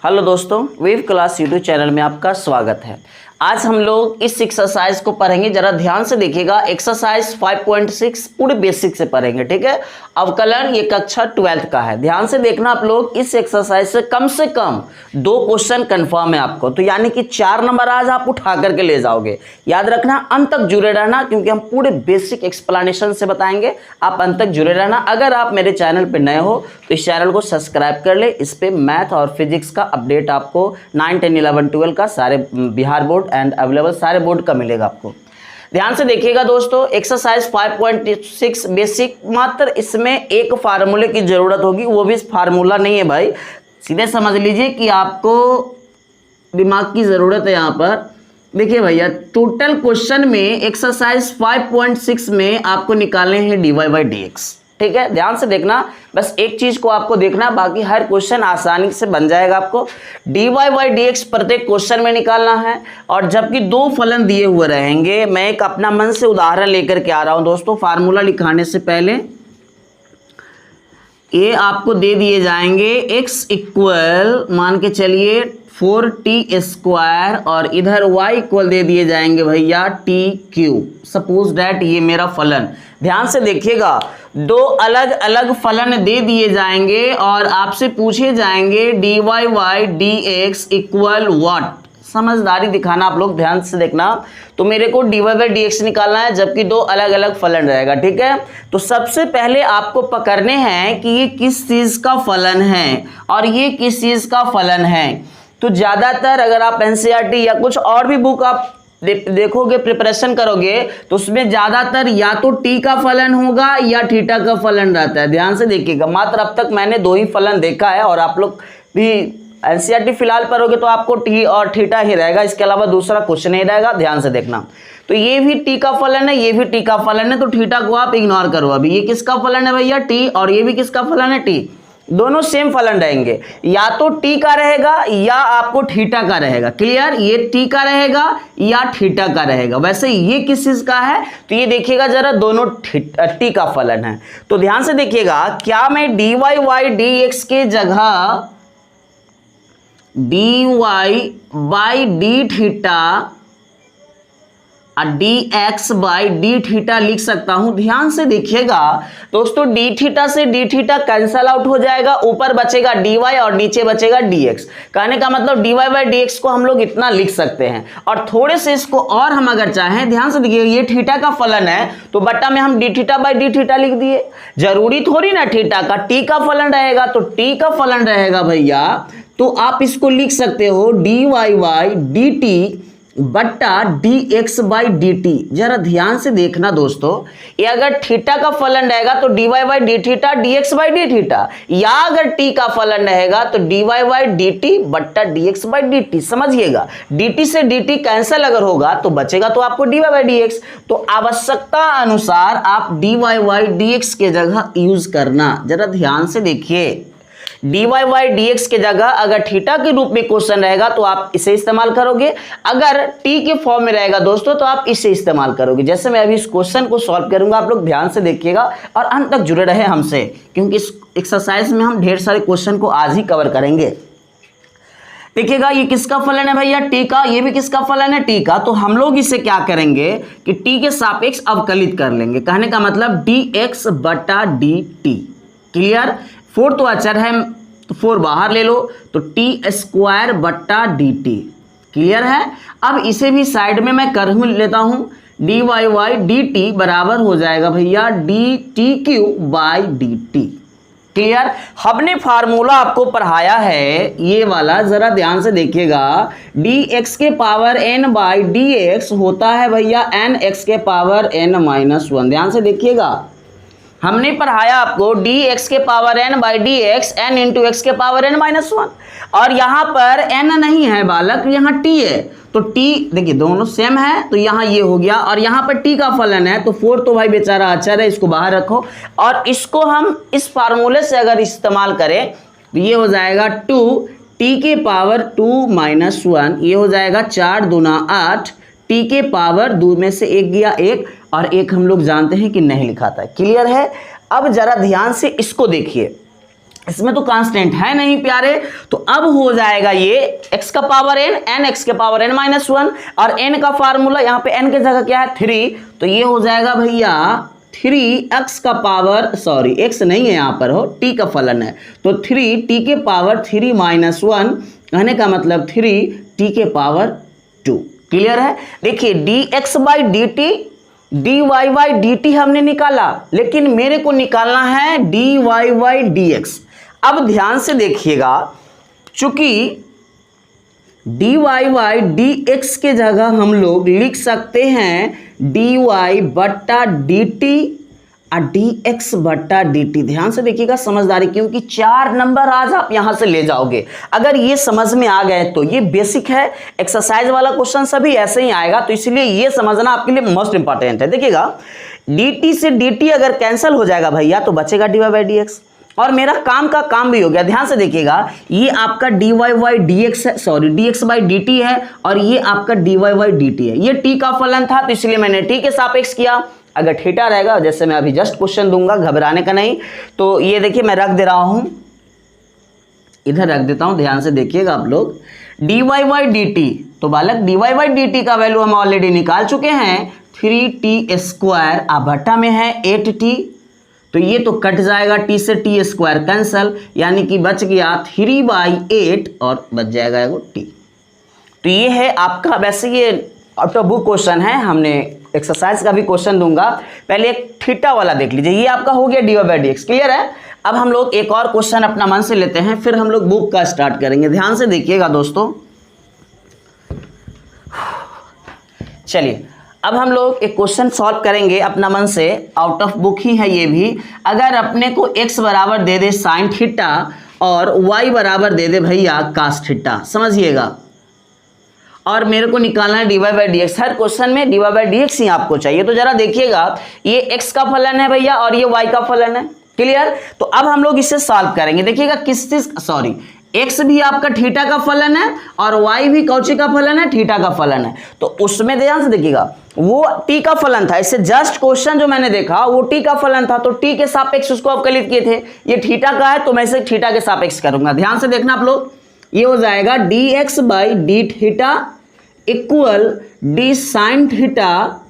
Hello दोस्तों, wave class YouTube channel में आपका स्वागत है। आज हम लोग इस एक्सरसाइज को पढ़ेंगे, जरा ध्यान से देखिएगा। एक्सरसाइज 5.6 पूरे बेसिक से पढ़ेंगे, ठीक है। अवकलन ये कक्षा 12th का है। ध्यान से देखना आप लोग, इस एक्सरसाइज से कम 2 क्वेश्चन कंफर्म है आपको, तो यानी कि 4 नंबर आज आप उठा करके ले जाओगे। याद रखना, अंत तक जुड़े रहना, क्योंकि हम पूरे बेसिक एक्सप्लेनेशन से बताएंगे। आप अंत तक जुड़े रहना। अगर आप मेरे चैनल पर नए हो तो इस चैनल को सब्सक्राइब कर ले। इस पे मैथ और फिजिक्स का अपडेट आपको 9, 10, 11, 12 का सारे बिहार बोर्ड एंड अवेलेबल सारे बोर्ड का मिलेगा आपको। ध्यान से देखिएगा दोस्तों, एक्सरसाइज 5.6 बेसिक, मात्र इसमें एक फार्मूले की जरूरत होगी। वो भी फार्मूला नहीं है भाई, सीधे समझ लीजिए कि आपको दिमाग की जरूरत है। यहाँ पर देखिए भैया, टोटल क्वेश्चन में एक्सरसाइज 5.6 में आपको निकालने हैं dy/dx, ठीक है। ध्यान से देखना, बस एक चीज को आपको देखना, बाकी हर क्वेश्चन आसानी से बन जाएगा। आपको dy/dx प्रत्येक क्वेश्चन में निकालना है। और जबकि 2 फलन दिए हुए रहेंगे, मैं एक अपना मन से उदाहरण लेकर के आ रहा हूं दोस्तों। फार्मूला लिखाने से पहले ये आपको दे दिए जाएंगे x इक्वल मान के चलिए 4t², और इधर y इक्वल दे दिए जाएंगे भैया t³। सपोज डैट ये मेरा फलन, ध्यान से देखिएगा, 2 अलग अलग फलन दे दिए जाएंगे और आपसे पूछे जाएंगे dy/dx इक्वल व्हाट। समझदारी दिखाना आप लोग, ध्यान से देखना। तो मेरे को dy/dx निकालना है, जबकि 2 अलग अलग फलन रहेगा, ठीक है। तो सबसे पहले आपको पकड़ने हैं कि ये किस चीज का फलन है और ये किस चीज का फलन है। तो ज्यादातर अगर आप एनसीईआरटी या कुछ और भी बुक आप देखोगे, प्रिपरेशन करोगे, तो उसमें ज्यादातर या तो टी का फलन होगा या थीटा का फलन रहता है। ध्यान से देखिएगा, मात्र अब तक मैंने 2 ही फलन देखा है, और आप लोग भी एनसीईआरटी फिलहाल पढ़ोगे तो आपको टी और थीटा ही रहेगा, इसके अलावा दूसरा कुछ नहीं रहेगा। ध्यान से देखना, तो ये भी टी का फलन है, ये भी टी का फलन है, तो थीटा को आप इग्नोर करो। अभी ये किसका फलन है भैया? टी, और ये भी किसका फलन है? टी। दोनों सेम फलन रहेंगे, या तो टी का रहेगा या आपको थीटा का रहेगा। क्लियर? ये टी का रहेगा या थीटा का रहेगा। वैसे ये किस चीज का है? तो ये देखिएगा जरा, दोनों टी का फलन है। तो ध्यान से देखिएगा, क्या मैं dy/dx के जगह dy/dθ dx/dθ लिख सकता हूं? ध्यान से देखिएगा दोस्तों, dθ से dθ कैंसल आउट हो जाएगा, ऊपर बचेगा dy और नीचे बचेगा dx। कहने का मतलब dy/dx को हम लोग इतना लिख सकते हैं। और थोड़े से इसको और हम अगर चाहें, ध्यान से देखिए, ये थीटा का फलन है तो बट्टा में हम dθ/dθ लिख दिए। जरूरी थोड़ी ना थीटा का टी का फलन रहेगा, तो टी का फलन रहेगा भैया, तो आप इसको लिख सकते हो dy/dt बट्टा dx/dt। जरा ध्यान से देखना दोस्तों, ये अगर थीटा का फलन रहेगा तो dy/dθ dx/dθ, या अगर t का फलन रहेगा तो dy/dt बट्टा dx/dt। समझिएगा, dt से dt कैंसल अगर होगा तो बचेगा तो आपको dy/dx। तो आवश्यकता अनुसार आप dy/dx के जगह यूज करना। जरा ध्यान से देखिए, dy/dx के जगह अगर थीटा के रूप में क्वेश्चन रहेगा तो आप इसे इस्तेमाल करोगे, अगर t के फॉर्म में रहेगा दोस्तों तो आप इसे इस्तेमाल करोगे। जैसे मैं अभी इस क्वेश्चन को सॉल्व करूंगा, आप लोग ध्यान से देखिएगा और अंत तक जुड़े रहे हमसे, क्योंकि इस एक्सरसाइज में हम ढेर सारे क्वेश्चन को आज ही कवर करेंगे। देखिएगा, ये किसका फलन है भैया? टी का। ये भी किसका फलन है? टी का। तो हम लोग इसे क्या करेंगे कि टी के सापेक्ष अवकलित कर लेंगे। कहने का मतलब dx/dt। क्लियर? 4 तो अचर है, तो 4 बाहर ले लो, तो t²/dt। क्लियर है? अब इसे भी साइड में मैं कर लेता हूं, dy/dt बराबर हो जाएगा भैया dt³/dt। क्लियर? हमने फार्मूला आपको पढ़ाया है ये वाला, जरा ध्यान से देखिएगा, dx⁻n/dx होता है भैया nx⁻n−1। ध्यान से देखिएगा, हमने पढ़ाया आपको dx⁻n/dx n × x⁻n−1, और यहां पर n नहीं है बालक, यहां t है। तो t देखिए दोनों सेम है, तो यहां ये हो गया, और यहां पर t का फलन है, तो 4 तो भाई बेचारा अचर है, इसको बाहर रखो। और इसको हम इस फार्मूले से अगर इस्तेमाल करें तो ये हो जाएगा 2t⁻2−1, ये हो जाएगा 4 दूना 8, t⁻2 में से 1 गया 1, और 1 हम लोग जानते हैं कि नहीं लिखा था। क्लियर है? अब जरा ध्यान से इसको देखिए, इसमें तो कांस्टेंट है नहीं प्यारे, तो अब हो जाएगा ये x का पावर n, n x के पावर n माइनस 1, और n का फार्मूला यहाँ पे n की जगह क्या है 3, तो ये हो जाएगा भैया 3x का पावर, सॉरी x नहीं है यहाँ पर, हो t का फलन है, तो 3t के पावर 3 माइनस 1, कहने का मतलब 3t के पावर 2। क्लियर है। देखिए dx by dt, dy by dt हमने निकाला, लेकिन मेरे को निकालना है dy बाई dx। अब ध्यान से देखिएगा, चूंकि dy बाई dx के जगह हम लोग लिख सकते हैं dy बट्टा dt और dx बट्टा dt। ध्यान से देखिएगा, समझदारी, क्योंकि 4 नंबर आज आप यहां से ले जाओगे। अगर ये समझ में आ गए तो ये बेसिक है, एक्सरसाइज वाला क्वेश्चन सभी ऐसे ही आएगा, तो इसलिए ये समझना आपके लिए मोस्ट इंपॉर्टेंट है। देखिएगा dt से dt अगर कैंसिल हो जाएगा भैया तो बचेगा dy बाई dx, और मेरा काम का काम भी हो गया। ध्यान से देखिएगा, ये आपका dy बाई dx है, सॉरी dx बाई dt है, और ये आपका dy बाई dt है। ये t का फलन था तो इसलिए मैंने t के सापेक्ष किया। अगर थीटा रहेगा, जैसे मैं अभी जस्ट क्वेश्चन दूंगा, घबराने का नहीं, तो ये देखिए मैं रख दे रहा हूं, इधर रख देता हूं, ध्यान से देखिएगा आप लोग, dy बाई dt, तो बालक dy बाई dt का वैल्यू हम ऑलरेडी निकाल चुके हैं, 3t स्क्वायर, अब बट्टा में है 8t, तो ये तो कट जाएगा, t से t स्क्वायर कैंसल, यानी कि बच गया 3 बाई 8 और बच जाएगा t। तो ये है आपका, वैसे ये आउट ऑफ बुक क्वेश्चन है, हमने एक्सरसाइज का भी क्वेश्चन दूंगा, पहले एक थीटा वाला देख लीजिए। ये आपका हो गया dy बाई dx। क्लियर है। अब हम लोग एक और क्वेश्चन अपना मन से लेते हैं, फिर हम लोग बुक का स्टार्ट करेंगे। ध्यान से देखिएगा दोस्तों, चलिए अब हम लोग एक क्वेश्चन सॉल्व करेंगे अपना मन से, आउट ऑफ बुक ही है ये भी। अगर अपने को x बराबर दे दे साइन थीटा और y बराबर दे दे भैया कास थीटा, समझिएगा, और मेरे को निकालना है dy by dx। Her question में dy बाई dx ही आपको चाहिए। तो जरा देखिएगा, ये x का फलन है भैया और ये y का फलन है। क्लियर। तो अब हम लोग इसे सॉल्व करेंगे। देखिएगा किस चीज, सॉरी x भी आपका थीटा का फलन है और y भी कौची का फलन है, थीटा का फलन है। तो उसमें ध्यान से देखिएगा, वो t का फलन था, इससे जस्ट क्वेश्चन जो मैंने देखा वो t का फलन था, तो t के सापेक्ष उसको अवकलित किए थे। ये थीटा का है तो मैं इसे थीटा के सापेक्ष करूंगा। ध्यान से देखना आप लोग, ये हो जाएगा dx by d theta equal d sine theta,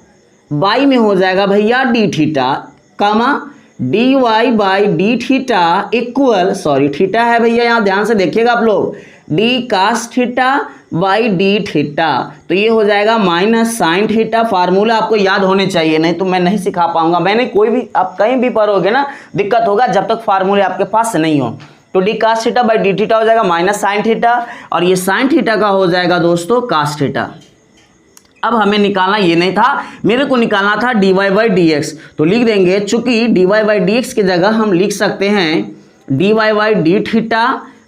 by में हो जाएगा भैया d theta, comma d y by d theta equal, sorry theta है भैया यहाँ, ध्यान से देखिएगा आप लोग, d cos theta by d theta, तो ये हो जाएगा माइनस साइन थीटा। फार्मूला आपको याद होने चाहिए, नहीं तो मैं नहीं सिखा पाऊंगा। मैंने कोई भी, आप कहीं भी पढ़ोगे ना दिक्कत होगा जब तक फार्मूले आपके पास नहीं हो। तो d cos theta by d theta हो जाएगा माइनस साइन थीटा, और ये साइन थीटा का हो जाएगा दोस्तों कास थीटा। अब हमें निकालना ये नहीं था, मेरे को निकालना था dy बाई dx, तो लिख देंगे, चूंकि dy बाई dx की जगह हम लिख सकते हैं dy बाई डी थीटा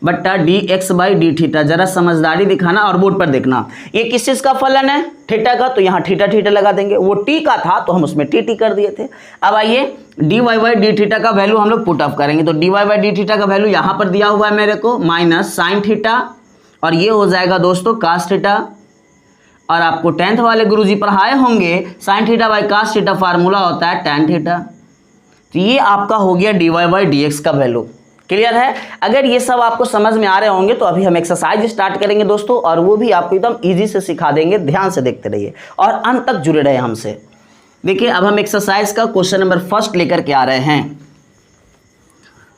बट्टा dx बाई डी थीटा। जरा समझदारी दिखाना और बोर्ड पर देखना, ये किस चीज का फलन है, थीटा का, तो यहाँ थीटा थीटा लगा देंगे। वो t का था तो हम उसमें t कर दिए थे। अब आइए dy बाई डी थीटा का वैल्यू हम लोग पुट ऑफ करेंगे, तो dy बाई डी थीटा का वैल्यू यहाँ पर दिया हुआ है मेरे को, माइनस साइन थीटा, और ये हो जाएगा दोस्तों कास थीटा। और आपको 10th वाले गुरुजी पढ़ाए होंगे sine theta by cos theta formula होता है tan थीटा। तो ये आपका हो गया dy बाई dx का वैल्यू। क्लियर है। अगर ये सब आपको समझ में आ रहे होंगे तो अभी हम एक्सरसाइज स्टार्ट करेंगे दोस्तों, और वो भी आपको एकदम इजी से सिखा देंगे। ध्यान से देखते रहिए और अंत तक जुड़े रहे हमसे। देखिए अब हम एक्सरसाइज का क्वेश्चन नंबर फर्स्ट लेकर के आ रहे हैं,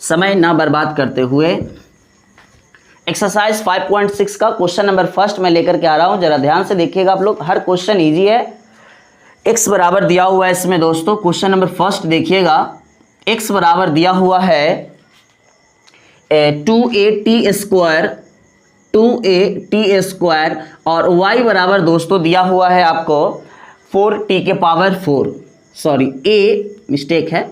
समय ना बर्बाद करते हुए। एक्सरसाइज 5.6 का क्वेश्चन नंबर फर्स्ट मैं लेकर के आ रहा हूं, जरा ध्यान से देखिएगा आप लोग। हर क्वेश्चन इजी है। x बराबर दिया हुआ है इसमें दोस्तों, क्वेश्चन नंबर फर्स्ट देखिएगा, x बराबर दिया हुआ है 2at स्क्वायर, 2at स्क्वायर, और y बराबर दोस्तों दिया हुआ है आपको 4t के पावर 4, सॉरी a मिस्टेक है,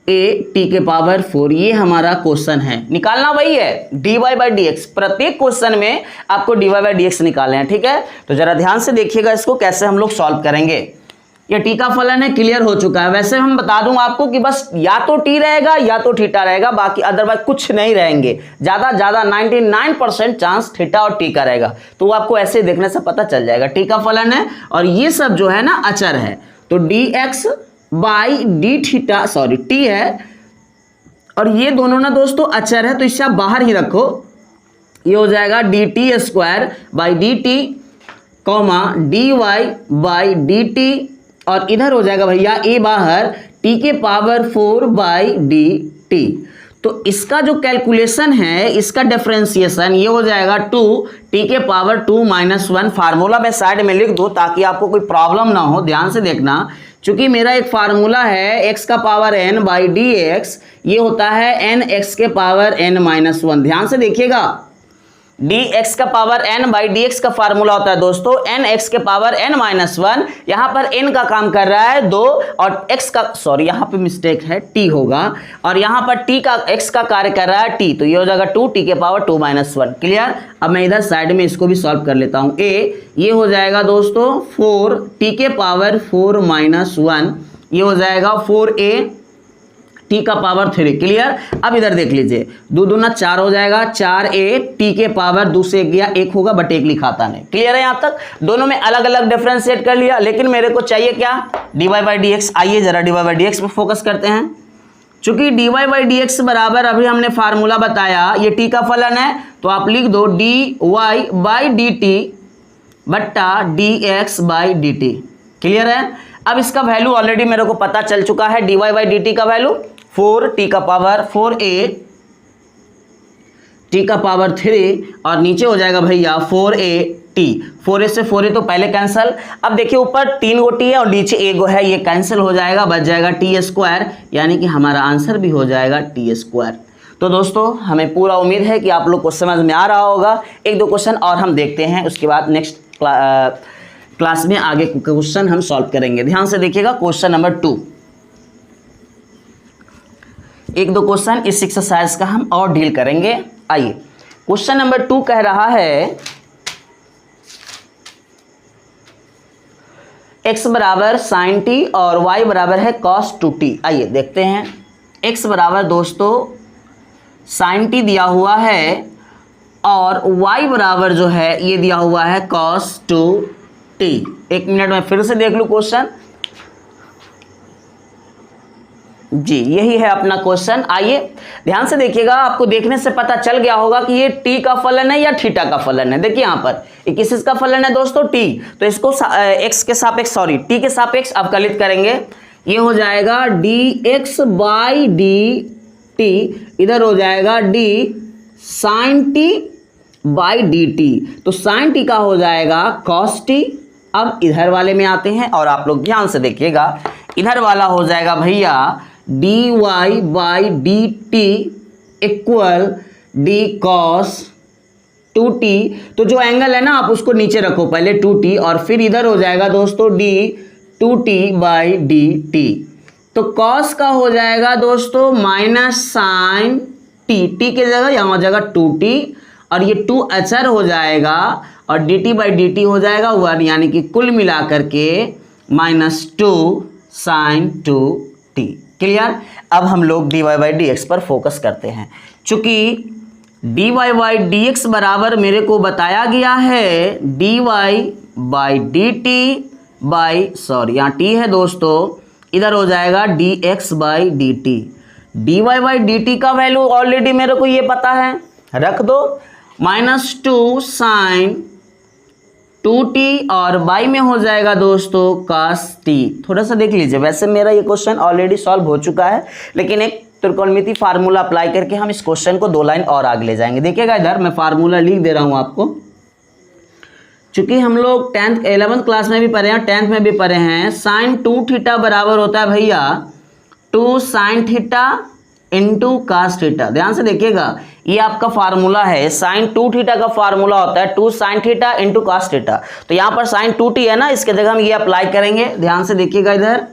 a t के पावर 4। ये हमारा क्वेश्चन है, निकालना वही है dy बाई dx। प्रत्येक क्वेश्चन में आपको dy बाई dx निकालना है, ठीक है। तो जरा ध्यान से देखिएगा इसको कैसे हम लोग सॉल्व करेंगे। ये t का फलन है, क्लियर हो चुका है। वैसे हम बता दूं आपको कि बस या तो t रहेगा या तो थीटा रहेगा, बाकी अदरवाइज कुछ नहीं रहेंगे। ज़्यादा 99% चांस थीटा और t का रहेगा, तो वो आपको ऐसे देखने से पता चल जाएगा। t का फलन है और ये सब जो है ना अचर है, तो dx by d theta, sorry t है और ये दोनों ना दोस्तों अचर है, तो इससे आप बाहर ही रखो। ये हो जाएगा d t square by d t comma d y by d t, और इधर हो जाएगा भैया ए बाहर टी के पावर 4 बाई डी टी। तो इसका जो कैलकुलेशन है, इसका डिफरेंशिएशन ये हो जाएगा 2 टी के पावर 2 माइनस 1। फार्मूला मैं साइड में लिख दूं ताकि आपको कोई प्रॉब्लम ना हो, ध्यान से देखना। चूंकि मेरा एक फार्मूला है x का power n by D x, ये होता है n x के पावर n माइनस 1। ध्यान से देखिएगा, dx का पावर n बाई dx का फार्मूला होता है दोस्तों n x के पावर n माइनस 1। यहाँ पर n का काम कर रहा है 2 और x का, सॉरी यहाँ पे मिस्टेक है, t होगा, और यहाँ पर t का x का कार्य कर रहा है t, तो ये हो जाएगा 2 t के पावर 2 माइनस 1। क्लियर। अब मैं इधर साइड में इसको भी सॉल्व कर लेता हूँ। a ये हो जाएगा दोस्तों 4 t के पावर 4 माइनस 1, ये हो जाएगा 4a टी का पावर 3। क्लियर। अब इधर देख लीजिए, 2 दूना 4 हो जाएगा, 4a टी के पावर 2 से गया 1 होगा, बट 1 लिखा था नहीं। क्लियर है यहाँ तक। दोनों में अलग अलग डिफरेंशिएट कर लिया, लेकिन मेरे को चाहिए क्या, dy बाई डी एक्स। आइए जरा dy बाई डी एक्स पे फोकस करते हैं। चूंकि dy बाई डी एक्स बराबर अभी हमने फार्मूला बताया, ये t का फलन है, तो आप लिख दो dy बाई डी टी बट्टा dx by d T. Clear है। अब इसका वैल्यू ऑलरेडी मेरे को पता चल चुका है, dy बाई डी टी का वैल्यू 4 t का पावर 4a t का पावर 3, और नीचे हो जाएगा भैया 4a t। 4a से 4a तो पहले कैंसल। अब देखिए ऊपर 3 गो t है और नीचे 1 गो है, ये कैंसिल हो जाएगा, बच जाएगा t स्क्वायर, यानी कि हमारा आंसर भी हो जाएगा t स्क्वायर। तो दोस्तों हमें पूरा उम्मीद है कि आप लोग को समझ में आ रहा होगा। 1-2 क्वेश्चन और हम देखते हैं, उसके बाद नेक्स्ट क्लास में आगे क्वेश्चन हम सॉल्व करेंगे। ध्यान से देखिएगा, क्वेश्चन नंबर 2। 1-2 क्वेश्चन इस एक्सरसाइज का हम और डील करेंगे। आइए, क्वेश्चन नंबर 2 कह रहा है x बराबर साइन टी और y बराबर है cos 2t। आइए देखते हैं। x बराबर दोस्तों साइन टी दिया हुआ है और y बराबर जो है ये दिया हुआ है cos 2t। 1 मिनट में फिर से देख लूँ क्वेश्चन। जी यही है अपना क्वेश्चन। आइए ध्यान से देखिएगा, आपको देखने से पता चल गया होगा कि ये t का फलन है या थीटा का फलन है। देखिए यहाँ पर ये किसका फलन है दोस्तों, t, तो इसको x के सापेक्ष, सॉरी t के सापेक्ष अवकलित करेंगे। ये हो जाएगा dx बाई dt, इधर हो जाएगा d sine t by dt, तो साइन t का हो जाएगा cos t। अब इधर वाले में आते हैं और आप लोग ध्यान से देखिएगा, इधर वाला हो जाएगा भैया dy by d T equal D cos 2t। तो जो एंगल है ना आप उसको नीचे रखो पहले 2t, और फिर इधर हो जाएगा दोस्तों d 2t by d T. तो कॉस का हो जाएगा दोस्तों माइनस साइन t के जगह यहाँ हो जाएगा 2t, और ये 2 अचर हो जाएगा, और dt बाई डी टी हो जाएगा 1, यानी कि कुल मिला करके -2 साइन 2t। क्लियर। अब हम लोग dy बाई डी एक्स पर फोकस करते हैं। चूंकि dy बाई डी एक्स बराबर मेरे को बताया गया है dy by d T by, sorry यहाँ t है दोस्तों, इधर हो जाएगा dx by d T. dy by d T का वैल्यू ऑलरेडी मेरे को ये पता है, रख दो, -2 साइन 2t, और बाई में हो जाएगा दोस्तों cos t। थोड़ा सा देख लीजिए, वैसे मेरा ये क्वेश्चन ऑलरेडी सॉल्व हो चुका है, लेकिन एक त्रिकोणमिति फार्मूला अप्लाई करके हम इस क्वेश्चन को 2 लाइन और आगे ले जाएंगे। देखिएगा इधर मैं फार्मूला लिख दे रहा हूं आपको। चूंकि हम लोग 10th 11th क्लास में भी पढ़े हैं, 10th में भी पढ़े हैं, साइन 2 थीटा बराबर होता है भैया 2 sine theta into cos theta. ध्यान से देखिएगा, ये आपका फार्मूला है, साइन 2 थीटा का फार्मूला होता है 2 sine theta into cos theta. तो यहाँ पर साइन 2t है ना, इसके जगह हम ये अप्लाई करेंगे। ध्यान से देखिएगा, इधर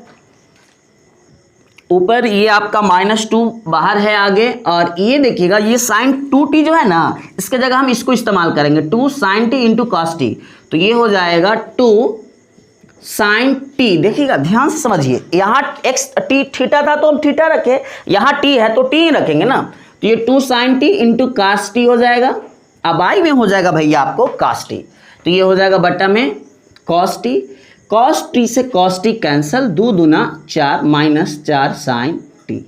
ऊपर ये आपका -2 बाहर है आगे, और ये देखिएगा ये साइन 2t जो है ना, इसके जगह हम इसको इस्तेमाल करेंगे 2 sine t into cos t। तो ये हो जाएगा 2 साइन t। देखिएगा ध्यान से समझिए, यहाँ x t थीटा था तो हम थीटा रखे, यहाँ t है तो t ही रखेंगे ना, तो ये 2 sine t into cos t हो जाएगा। अब आई में हो जाएगा भैया आपको कास t, तो ये हो जाएगा बट्टा में cos t। cos t से cos t कैंसल, 2 दूना 4 -4 साइन t।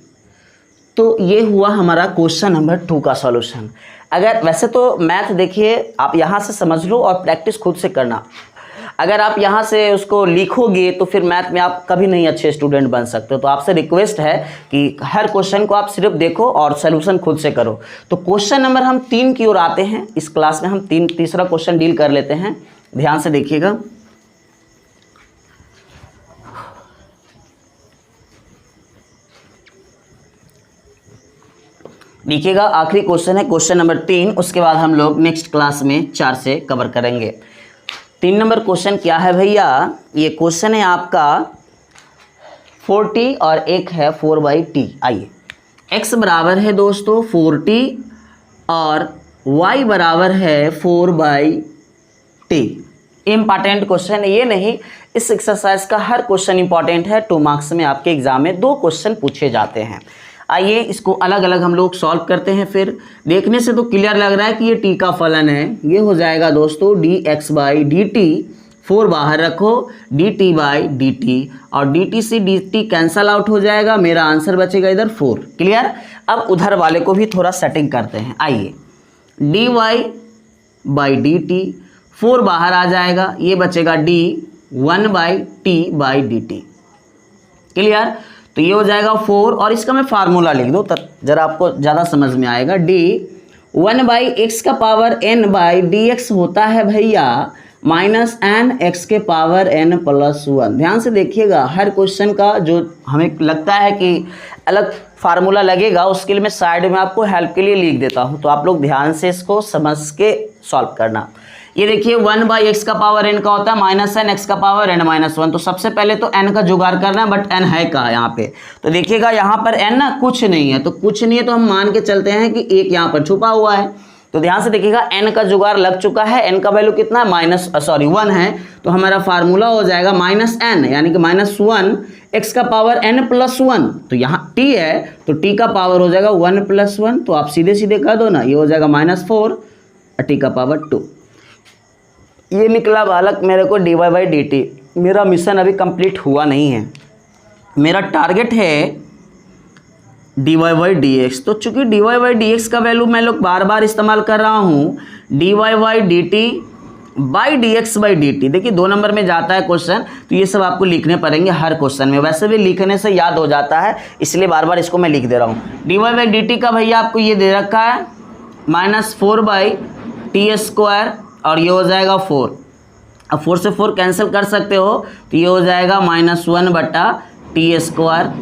तो ये हुआ हमारा क्वेश्चन नंबर 2 का सॉल्यूशन। अगर वैसे तो मैथ देखिए आप यहाँ से समझ लो और प्रैक्टिस खुद से करना। अगर आप यहाँ से उसको लिखोगे तो फिर मैथ में आप कभी नहीं अच्छे स्टूडेंट बन सकते हो। तो आपसे रिक्वेस्ट है कि हर क्वेश्चन को आप सिर्फ देखो और सॉल्यूशन खुद से करो। तो क्वेश्चन नंबर हम 3 की ओर आते हैं। इस क्लास में हम तीसरा क्वेश्चन डील कर लेते हैं, ध्यान से देखिएगा। देखिएगा आखिरी क्वेश्चन है क्वेश्चन नंबर 3, उसके बाद हम लोग नेक्स्ट क्लास में 4 से कवर करेंगे। 3 नंबर क्वेश्चन क्या है भैया, ये क्वेश्चन है आपका 4t और एक है 4/t। आइए, x बराबर है दोस्तों 4t और y बराबर है 4/t। इम्पॉर्टेंट क्वेश्चन है ये नहीं, इस एक्सरसाइज का हर क्वेश्चन इंपॉर्टेंट है। 2 मार्क्स में आपके एग्जाम में 2 क्वेश्चन पूछे जाते हैं। आइए इसको अलग अलग हम लोग सॉल्व करते हैं। फिर देखने से तो क्लियर लग रहा है कि ये t का फलन है। ये हो जाएगा दोस्तों dx/dt, 4 बाहर रखो, dt/dt और dt से dt कैंसल आउट हो जाएगा। मेरा आंसर बचेगा इधर 4। क्लियर। अब उधर वाले को भी थोड़ा सेटिंग करते हैं। आइए, dy/dt, 4 बाहर आ जाएगा, ये बचेगा d 1/t/dt। क्लियर। तो ये हो जाएगा 4 और इसका मैं फार्मूला लिख दूँ तब जरा आपको ज़्यादा समझ में आएगा। d 1/x का पावर n/dx होता है भैया माइनस n x के पावर n+1। ध्यान से देखिएगा, हर क्वेश्चन का जो हमें लगता है कि अलग फार्मूला लगेगा उसके लिए मैं साइड में आपको हेल्प के लिए लिख देता हूँ। तो आप लोग ध्यान से इसको समझ के सॉल्व करना। ये देखिए 1/x का पावर n का होता है माइनस n x का पावर n-1। तो सबसे पहले तो n का जुगाड़ करना है, बट n है कहाँ यहाँ पे। तो देखिएगा यहाँ पर n ना कुछ नहीं है, तो कुछ नहीं है तो हम मान के चलते हैं कि एक यहाँ पर छुपा हुआ है। तो ध्यान से देखिएगा n का जुगाड़ लग चुका है। n का वैल्यू कितना है 1 है। तो हमारा फार्मूला हो जाएगा -n यानी कि -1 x का पावर n+1। तो यहाँ t है तो t का पावर हो जाएगा 1+1। तो आप सीधे सीधे कर दो ना, ये हो जाएगा -4 और t का पावर 2। ये निकला बालक मेरे को dy/dt। मेरा मिशन अभी कंप्लीट हुआ नहीं है, मेरा टारगेट है dy/dx। तो चूंकि dy/dx का वैल्यू मैं लोग बार बार इस्तेमाल कर रहा हूँ, dy/dt/dx/dt। देखिए 2 नंबर में जाता है क्वेश्चन, तो ये सब आपको लिखने पड़ेंगे हर क्वेश्चन में। वैसे भी लिखने से याद हो जाता है, इसलिए बार बार इसको मैं लिख दे रहा हूँ। dy/dt का भैया आपको ये दे रखा है -4/t² और ये हो जाएगा 4। अब 4 से 4 कैंसिल कर सकते हो, तो ये हो जाएगा -1/t²।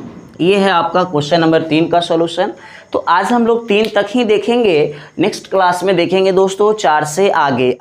ये है आपका क्वेश्चन नंबर 3 का सॉल्यूशन। तो आज हम लोग 3 तक ही देखेंगे, नेक्स्ट क्लास में देखेंगे दोस्तों 4 से आगे।